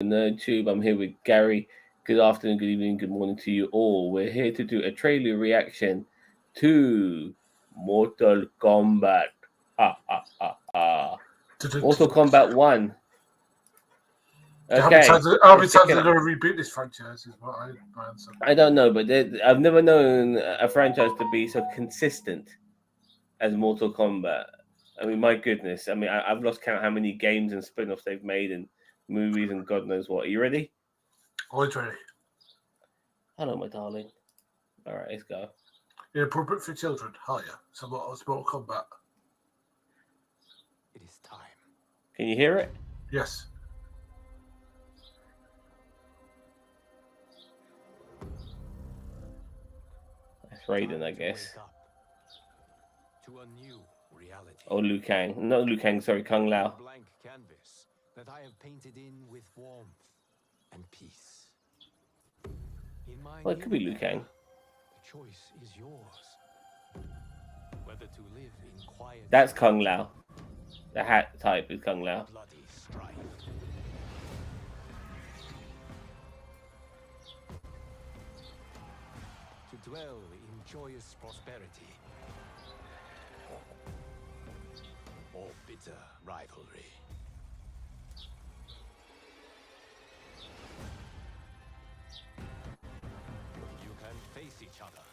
NerdTube. I'm here with Gary. Good afternoon, good evening, good morning to you all. We're here to do a trailer reaction to Mortal Kombat. Mortal Kombat 1. How many Okay, times let's check it they're out. going to reboot this franchise? Is what my answer. I don't know, but I've never known a franchise to be so consistent as Mortal Kombat. I mean, my goodness. I mean, I've lost count how many games and spin offs they've made and movies and God knows what. Are you ready? Always ready. Hello, my darling. All right, let's go. Inappropriate for children. Hell yeah. So what's Mortal Kombat? It is time. Can you hear it? Yes. That's Raiden, I guess. Wake up to a new reality. Oh, Liu Kang. Not Liu Kang, sorry, Kung A Lao. blank canvas that I have painted in with warmth and peace. In my Well, it could be new Liu Kang. era, the choice is yours. Whether to live in quiet. That's Kung Lao. The hat type is Kung Lao. Bloody strife. To dwell in joyous prosperity. Or bitter rivalry. You can face each other.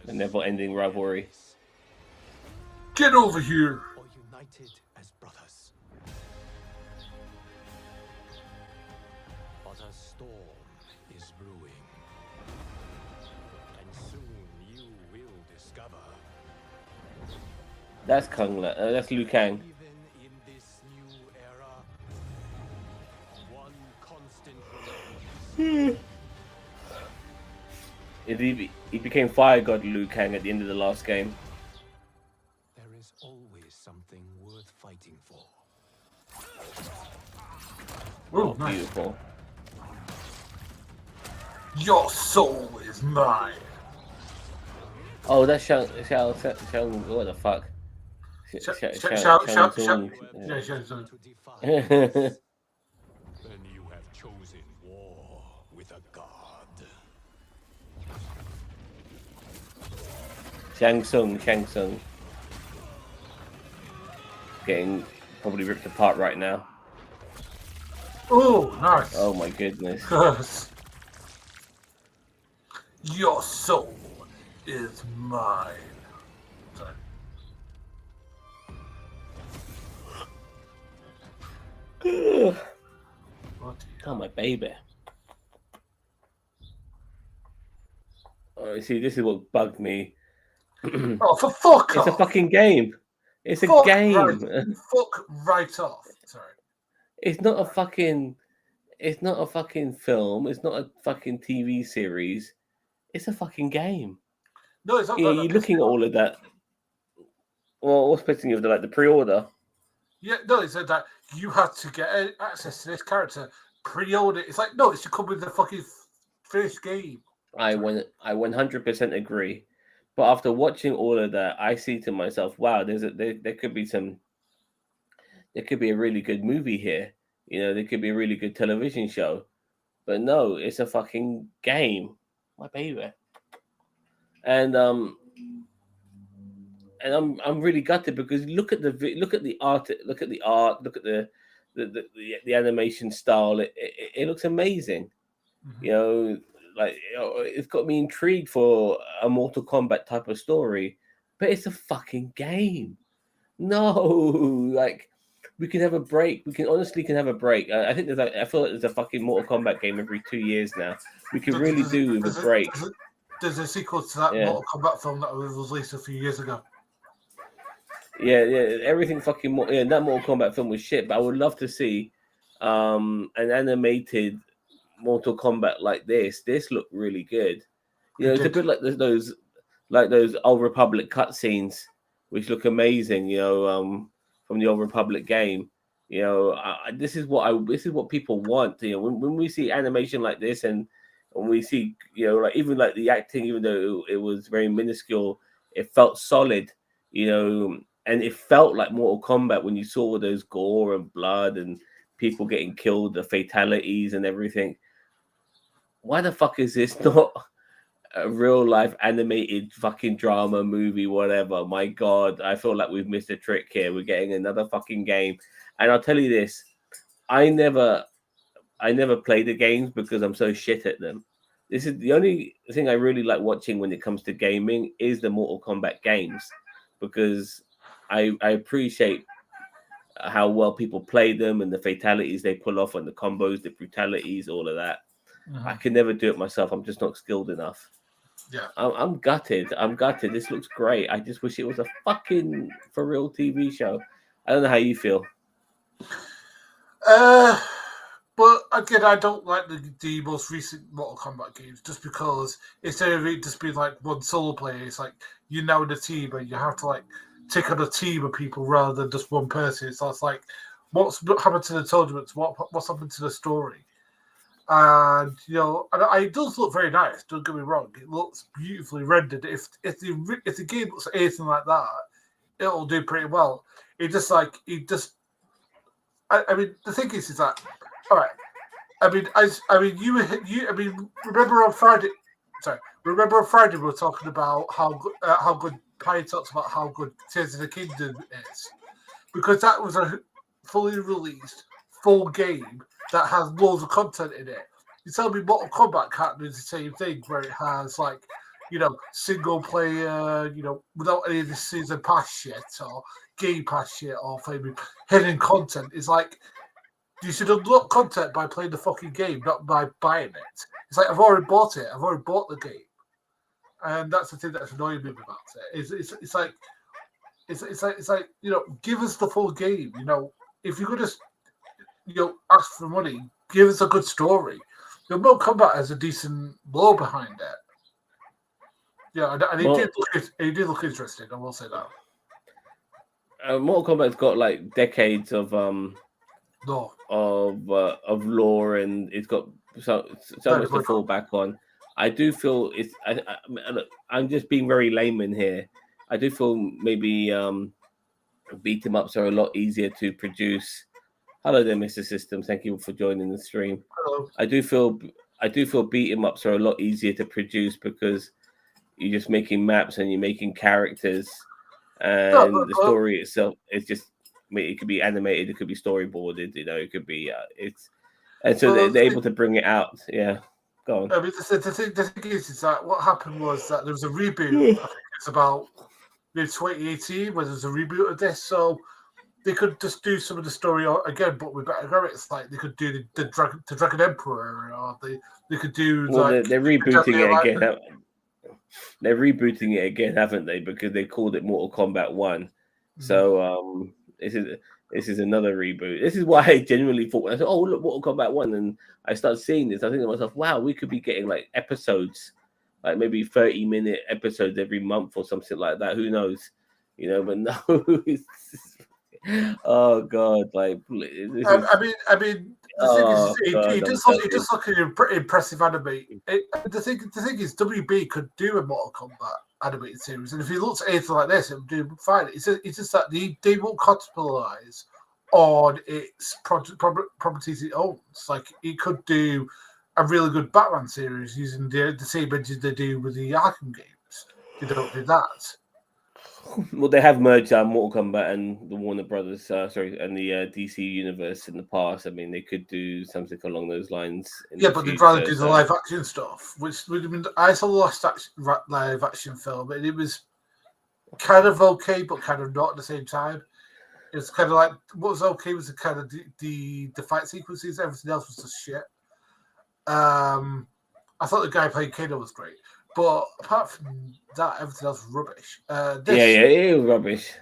The never-ending rivalry. Get over here. Or united as brothers. But a storm is brewing. And soon you will discover. That's Kung Lao. That's Liu Kang. Even in this new era, one constant He became Fire God Liu Kang at the end of the last game. there is always something worth fighting for. Oh, nice. Beautiful. Your soul is mine. Oh, that's Shang. What the fuck? Shout. Tsung. Yeah, shout. To defy. Then you have chosen war with a god. Shang Tsung. Getting probably ripped apart right now. Oh, nice. Oh my goodness. Your soul is mine. Sorry. Oh, my baby. Oh, see, this is what bugged me. Oh, for fuck off. It's a fucking game. It's a Fuck game. Fuck right off. Sorry. It's not a fucking. It's not a fucking film. It's not a fucking TV series. It's a fucking game. No, it's not. Yeah, you're looking at all of that. Well, what's pissing you off? The pre-order. Yeah, no, it said that you had to get access to this character pre-order. It's like, no, it should come with the fucking first game. I 100% agree. But after watching all of that, I see to myself, wow, there could be a really good movie here. You know, there could be a really good television show. But no, it's a fucking game. My baby. And I'm really gutted because look at the art, look at the animation style. It looks amazing. Mm-hmm. You know, like it's got me intrigued for a Mortal Kombat type of story, but it's a fucking game. No, like we can have a break. We can honestly have a break. I think I feel like there's a fucking Mortal Kombat game every 2 years now. We can really do with a break. There's a sequel to that Mortal Kombat film that was released a few years ago. Yeah, everything fucking that Mortal Kombat film was shit, but I would love to see an animated Mortal Kombat like this. This looked really good. You know, it's a bit like those Old Republic cutscenes, which look amazing. You know, from the Old Republic game. You know, this is what people want. You know, when we see animation like this, and when we see, you know, like even like the acting, even though it was very minuscule, it felt solid. You know, and it felt like Mortal Kombat when you saw all those gore and blood and people getting killed, the fatalities and everything. Why the fuck is this not a real life animated fucking drama movie, whatever? My God, I feel like we've missed a trick here. We're getting another fucking game. And I'll tell you this, I never play the games because I'm so shit at them. This is the only thing I really like watching when it comes to gaming is the Mortal Kombat games, because I appreciate how well people play them and the fatalities they pull off and the combos, the brutalities, all of that. I can never do it myself. I'm just not skilled enough. Yeah. I'm gutted. I'm gutted. This looks great. I just wish it was a fucking for real TV show. I don't know how you feel. But again, I don't like the most recent Mortal Kombat games just because instead of it just being like one solo player, it's like you're now in a team and you have to like take on a team of people rather than just one person. So it's like, what's happened to the tournaments? What's happened to the story? And it does look very nice. Don't get me wrong; it looks beautifully rendered. If the game looks anything like that, it'll do pretty well. I mean, the thing is that, all right. Remember on Friday? Sorry, remember on Friday we were talking about how good Pi talks about how good Tears of the Kingdom is, because that was a fully released full game that has loads of content in it. You tell me Mortal Kombat can't do the same thing where it has single player, without any of the season pass shit or game pass shit or maybe hidden content. It's like you should unlock content by playing the fucking game, not by buying it. It's like I've already bought it. I've already bought the game, and that's the thing that's annoying me about it. It's like give us the full game. If you're gonna ask for money, give us a good story. Mortal Kombat has a decent lore behind it. Yeah, and it did look interesting. I will say that. Mortal Kombat's got like decades of No. of lore, and it's got so much to fall back on. I do feel it's. I'm just being very layman here. I do feel maybe beat 'em ups are a lot easier to produce. Hello there, Mr. System. Thank you for joining the stream. Hello. I do feel beat 'em ups are a lot easier to produce because you're just making maps and you're making characters, and the story itself is just. It could be animated, it could be storyboarded, it could be and so they're able to bring it out. Yeah, go on. I mean, the thing is that what happened was that there was a reboot. I think it's about 2018 where there's a reboot of this, so they could just do some of the story again, but with better graphics. Like they could do the Dragon Emperor, or they could do. Well, they're rebooting it again. They're rebooting it again, haven't they? Because they called it Mortal Kombat 1. So this is another reboot. This is why I genuinely thought, I said, oh, look, Mortal Kombat 1. And I started seeing this. I think to myself, wow, we could be getting like episodes, like maybe 30-minute episodes every month or something like that. Who knows? But no. Oh, God. Like, I mean, the thing is, it does look an pretty impressive anime. The thing is, WB could do a Mortal Kombat animated series, and if he looks at anything like this, it would do fine. It's just that they won't capitalize on its properties it owns. Like it could do a really good Batman series using the same engine they do with the Arkham games. They don't do that. Well, they have merged Mortal Kombat and the Warner Brothers, and the DC universe in the past. I mean, they could do something along those lines. But they'd rather do the live action stuff, which would have been. I saw the last live action film, and it was kind of okay, but kind of not at the same time. It was kind of like what was okay was the kind of the fight sequences. Everything else was just shit. I thought the guy playing Kano was great. But apart from that, everything else was rubbish. It was rubbish.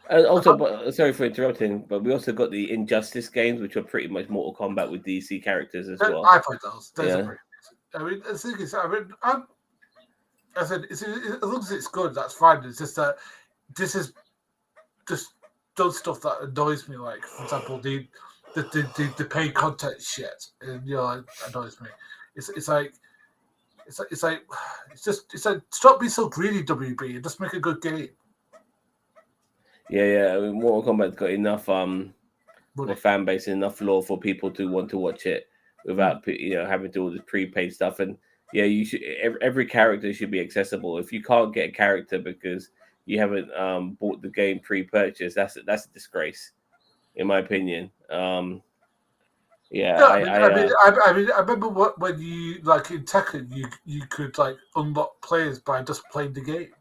And also, sorry for interrupting, but we also got the Injustice games, which are pretty much Mortal Kombat with DC characters as well. I played those. Those are pretty good. I mean, the thing is, I said, as long as it's good, that's fine. It's just that this is just done stuff that annoys me. Like, for example, the paid content shit, and it annoys me. It's like stop being so greedy, WB, and just make a good game. Yeah. I mean, Mortal Kombat's got enough of Money. a fan base and enough lore for people to want to watch it without having to do all this prepaid stuff. And yeah, you should every character should be accessible. If you can't get a character because you haven't bought the game pre-purchase, that's a disgrace, in my opinion. Yeah, No, I remember when you like in Tekken, you could like unlock players by just playing the game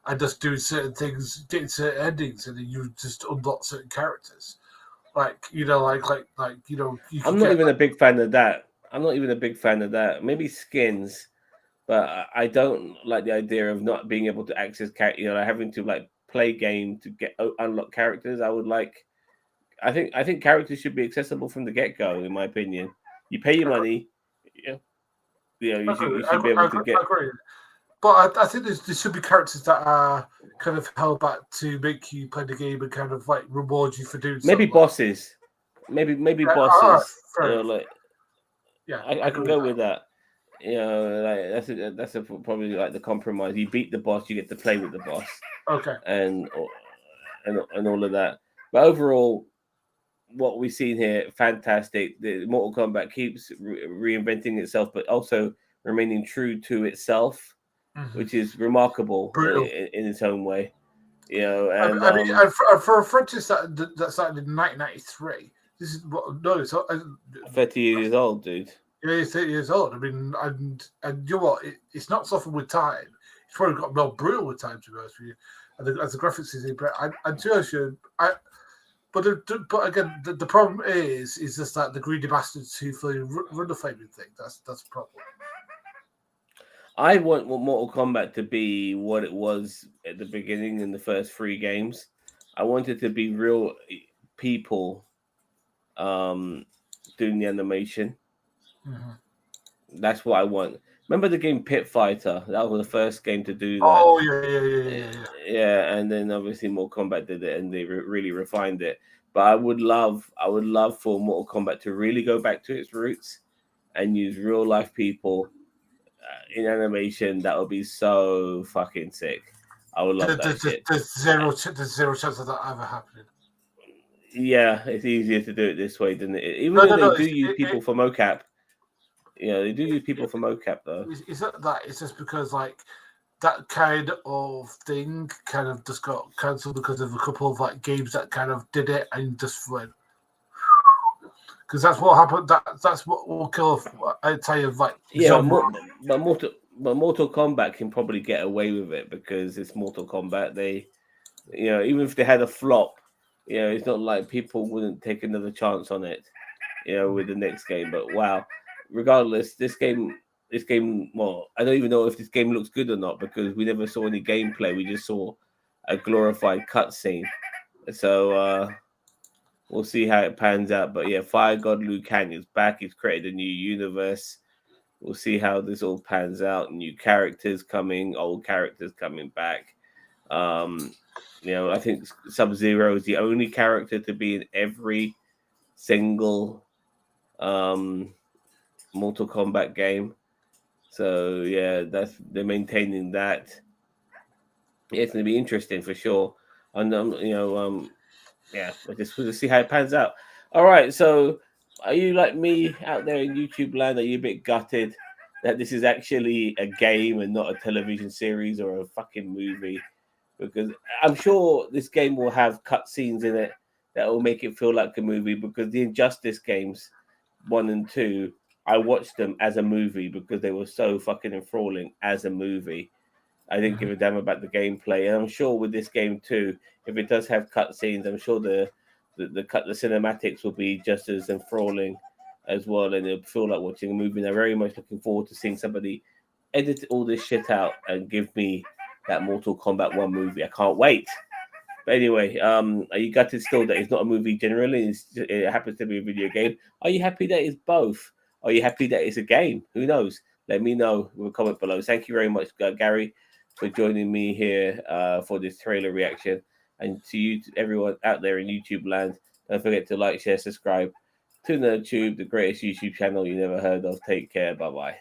and just doing certain things, getting certain endings, and then you just unlock certain characters. Like you know, you know, you I'm could not get even a big fan of that. I'm not even a big fan of that. Maybe skins, but I don't like the idea of not being able to access like having to like play game to get unlock characters. I would like. I think characters should be accessible from the get go. In my opinion, you pay your money. Yeah, you should be able to get I agree. But I think there should be characters that are kind of held back to make you play the game and kind of like reward you for doing maybe something. bosses. Maybe Yeah, bosses. fair enough. Like Yeah, I can go with that. Like that's probably like the compromise. You beat the boss, you get to play with the boss, Okay. and all of that. But overall, what we've seen here, fantastic. The Mortal Kombat keeps reinventing itself, but also remaining true to itself, which is remarkable Brutal. in its own way. And I mean, and for a franchise that started in 1993, this is what no, it's 30 years old, dude. yeah, he's 30 years old. I mean, and you know what? It's not suffering with time. It's probably got more brutal with time, to be honest with you. And as the graphics is, but and to us, but again, the problem is just that the greedy bastards who run the flaming thing. That's the problem. I want Mortal Kombat to be what it was at the beginning in the first 3 games. I want it to be real people doing the animation. That's what I want. Remember the game Pit Fighter? That was the first game to do that. Oh yeah. Yeah, and then obviously Mortal Kombat did it, and they really refined it. But I would love for Mortal Kombat to really go back to its roots and use real life people in animation. That would be so fucking sick. I would love that shit. There's zero chance of that ever happening. Yeah, it's easier to do it this way than it. Even though they do use people for mocap. They do use people for mocap though. It's not that. It's just because like that kind of thing kind of just got cancelled because of a couple of like games that kind of did it and just went. Because that's what happened. That's what will kill an entire like genre. But Mortal Kombat can probably get away with it because it's Mortal Kombat. They, even if they had a flop, it's not like people wouldn't take another chance on it, with the next game. But wow, regardless, this game, well, I don't even know if this game looks good or not because we never saw any gameplay. We just saw a glorified cutscene. So we'll see how it pans out. But yeah, Fire God Liu Kang is back. He's created a new universe. We'll see how this all pans out. New characters coming, old characters coming back. I think Sub-Zero is the only character to be in every single Mortal Kombat game. So yeah, they're maintaining that. Yeah, it's going to be interesting for sure. And yeah, we'll see how it pans out. All right, so are you like me out there in YouTube land? Are you a bit gutted that this is actually a game and not a television series or a fucking movie? Because I'm sure this game will have cutscenes in it that will make it feel like a movie. Because the Injustice games 1 and 2, I watched them as a movie because they were so fucking enthralling as a movie. I didn't give a damn about the gameplay, and I'm sure with this game too, if it does have cutscenes, I'm sure the cinematics will be just as enthralling as well, and it'll feel like watching a movie. And I'm very much looking forward to seeing somebody edit all this shit out and give me that Mortal Kombat 1 movie. I can't wait. But anyway, are you gutted still that it's not a movie generally? It happens to be a video game. Are you happy that it's both? Are you happy that it's a game? Who knows? Let me know with a comment below. Thank you very much, Gary, for joining me here for this trailer reaction. And to you, to everyone out there in YouTube land, don't forget to like, share, subscribe to NerdTube, the greatest YouTube channel you never heard of. Take care. Bye-bye.